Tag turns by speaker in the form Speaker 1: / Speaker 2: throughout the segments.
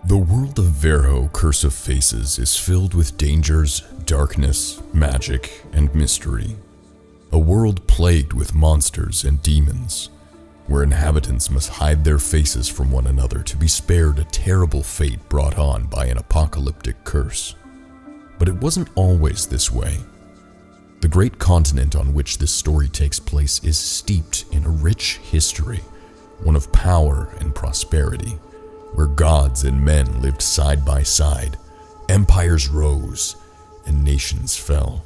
Speaker 1: The world of Verho, Curse of Faces, is filled with dangers, darkness, magic, and mystery. A world plagued with monsters and demons, where inhabitants must hide their faces from one another to be spared a terrible fate brought on by an apocalyptic curse. But it wasn't always this way. The great continent on which this story takes place is steeped in a rich history, one of power and prosperity, where gods and men lived side by side, empires rose, and nations fell.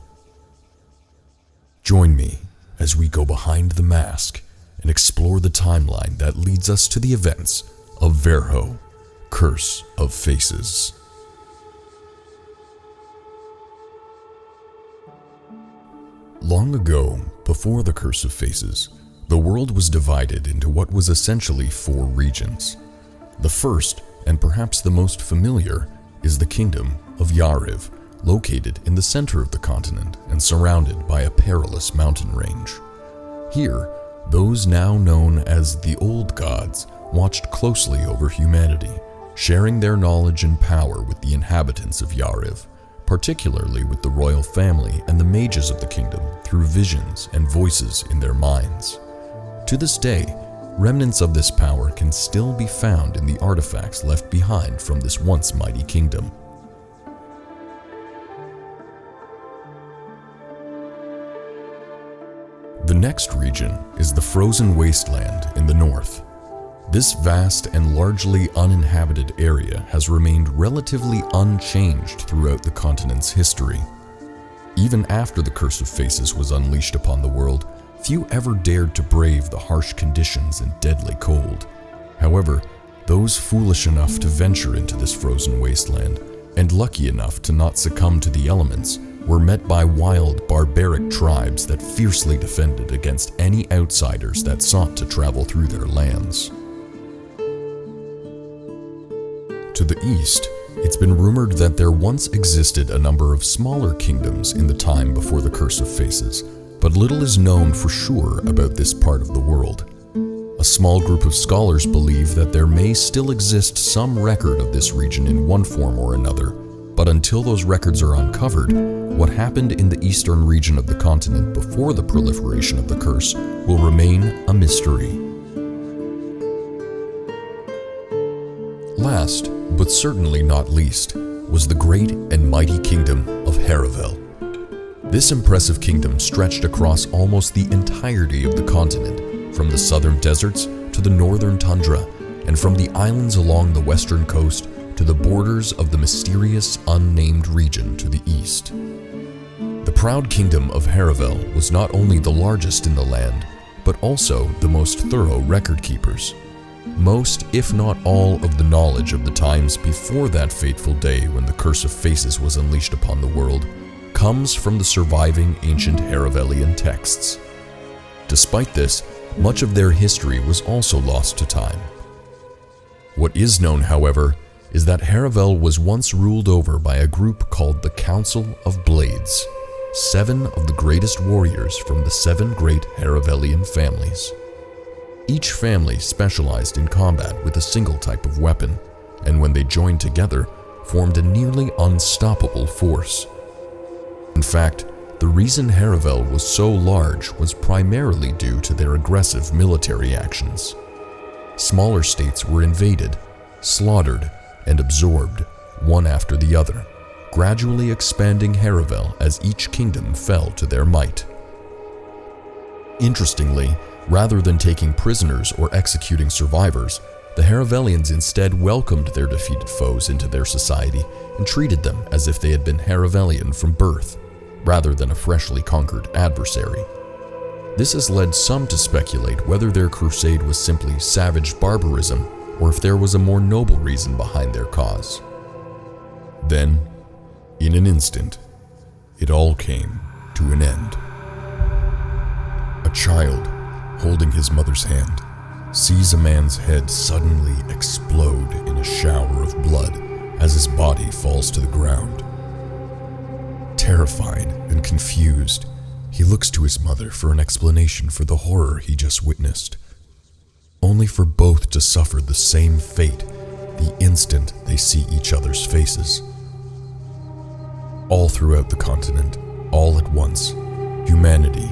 Speaker 1: Join me as we go behind the mask and explore the timeline that leads us to the events of Verho, Curse of Faces. Long ago, before the Curse of Faces, the world was divided into what was essentially 4 regions. The first, and perhaps the most familiar, is the kingdom of Yariv, located in the center of the continent and surrounded by a perilous mountain range. Here, those now known as the Old Gods watched closely over humanity, sharing their knowledge and power with the inhabitants of Yariv, particularly with the royal family and the mages of the kingdom through visions and voices in their minds. To this day, remnants of this power can still be found in the artifacts left behind from this once mighty kingdom. The next region is the frozen wasteland in the north. This vast and largely uninhabited area has remained relatively unchanged throughout the continent's history. Even after the Curse of Faces was unleashed upon the world, few ever dared to brave the harsh conditions and deadly cold. However, those foolish enough to venture into this frozen wasteland, and lucky enough to not succumb to the elements, were met by wild, barbaric tribes that fiercely defended against any outsiders that sought to travel through their lands. To the east, it's been rumored that there once existed a number of smaller kingdoms in the time before the Curse of Faces, but little is known for sure about this part of the world. A small group of scholars believe that there may still exist some record of this region in one form or another, but until those records are uncovered, what happened in the eastern region of the continent before the proliferation of the curse will remain a mystery. Last, but certainly not least, was the great and mighty kingdom of Haravel. This impressive kingdom stretched across almost the entirety of the continent, from the southern deserts to the northern tundra, and from the islands along the western coast to the borders of the mysterious unnamed region to the east. The proud kingdom of Haravel was not only the largest in the land, but also the most thorough record keepers. Most, if not all, of the knowledge of the times before that fateful day when the Curse of Faces was unleashed upon the world comes from the surviving ancient Haravelian texts. Despite this, much of their history was also lost to time. What is known, however, is that Haravel was once ruled over by a group called the Council of Blades, 7 of the greatest warriors from the 7 great Haravelian families. Each family specialized in combat with a single type of weapon, and when they joined together, formed a nearly unstoppable force. In fact, the reason Haravel was so large was primarily due to their aggressive military actions. Smaller states were invaded, slaughtered, and absorbed, one after the other, gradually expanding Haravel as each kingdom fell to their might. Interestingly, rather than taking prisoners or executing survivors, the Haravelians instead welcomed their defeated foes into their society and treated them as if they had been Haravelian from birth, rather than a freshly conquered adversary. This has led some to speculate whether their crusade was simply savage barbarism or if there was a more noble reason behind their cause. Then, in an instant, it all came to an end. A child, holding his mother's hand, sees a man's head suddenly explode in a shower of blood as his body falls to the ground. Terrified and confused, he looks to his mother for an explanation for the horror he just witnessed, only for both to suffer the same fate the instant they they see each other's faces. All throughout the continent, all at once, humanity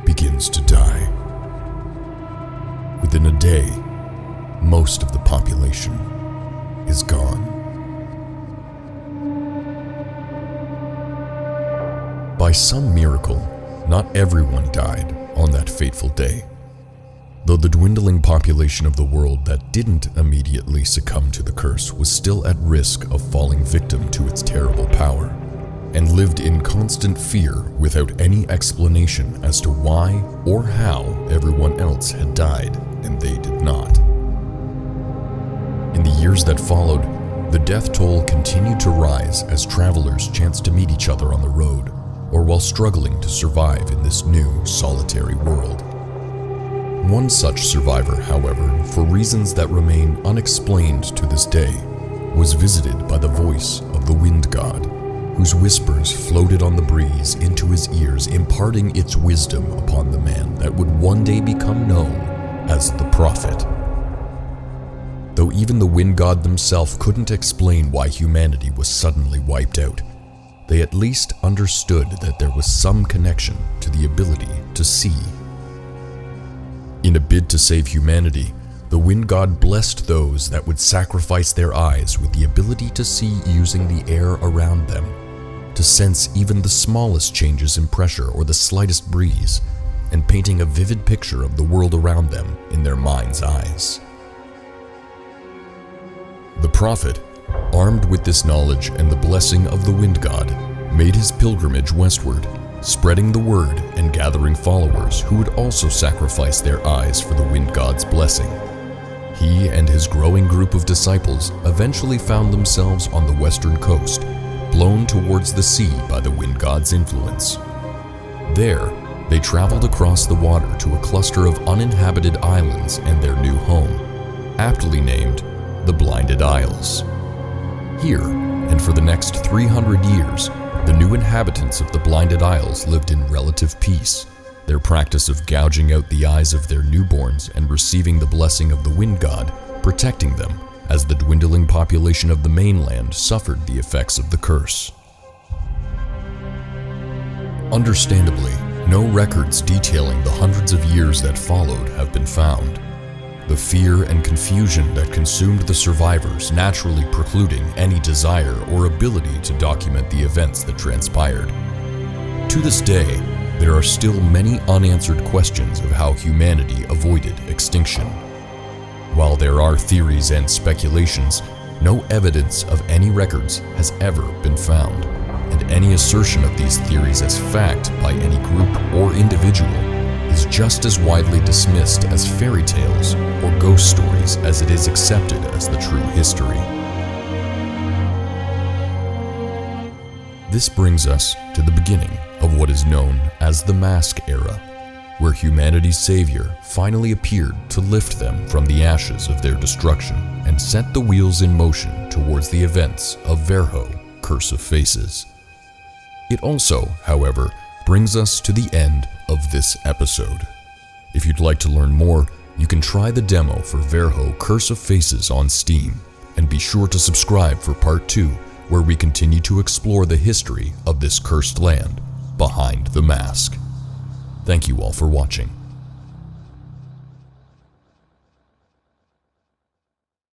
Speaker 1: begins to die. Within a day, most of the population is gone. By some miracle, not everyone died on that fateful day. Though the dwindling population of the world that didn't immediately succumb to the curse was still at risk of falling victim to its terrible power, and lived in constant fear without any explanation as to why or how everyone else had died and they did not. In the years that followed, the death toll continued to rise as travelers chanced to meet each other on the road, or while struggling to survive in this new, solitary world. One such survivor, however, for reasons that remain unexplained to this day, was visited by the voice of the wind god, whose whispers floated on the breeze into his ears, imparting its wisdom upon the man that would one day become known as the Prophet. Though even the wind god themselves couldn't explain why humanity was suddenly wiped out, they at least understood that there was some connection to the ability to see. In a bid to save humanity, the wind god blessed those that would sacrifice their eyes with the ability to see using the air around them, to sense even the smallest changes in pressure or the slightest breeze, and painting a vivid picture of the world around them in their mind's eyes. The Prophet, armed with this knowledge and the blessing of the wind god, made his pilgrimage westward, spreading the word and gathering followers who would also sacrifice their eyes for the wind god's blessing. He and his growing group of disciples eventually found themselves on the western coast, blown towards the sea by the wind god's influence. There, they traveled across the water to a cluster of uninhabited islands and their new home, aptly named the Blinded Isles. Here, and for the next 300 years, the new inhabitants of the Blinded Isles lived in relative peace, their practice of gouging out the eyes of their newborns and receiving the blessing of the wind god protecting them as the dwindling population of the mainland suffered the effects of the curse. Understandably, no records detailing the hundreds of years that followed have been found, the fear and confusion that consumed the survivors naturally precluding any desire or ability to document the events that transpired. To this day, there are still many unanswered questions of how humanity avoided extinction. While there are theories and speculations, no evidence of any records has ever been found, and any assertion of these theories as fact by any group or individual is just as widely dismissed as fairy tales or ghost stories as it is accepted as the true history. This brings us to the beginning of what is known as the Mask Era, where humanity's savior finally appeared to lift them from the ashes of their destruction and set the wheels in motion towards the events of Verho, Curse of Faces. It also, however, brings us to the end of this episode. If you'd like to learn more, you can try the demo for Verho Curse of Faces on Steam, and be sure to subscribe for Part 2, where we continue to explore the history of this cursed land behind the mask. Thank you all for watching.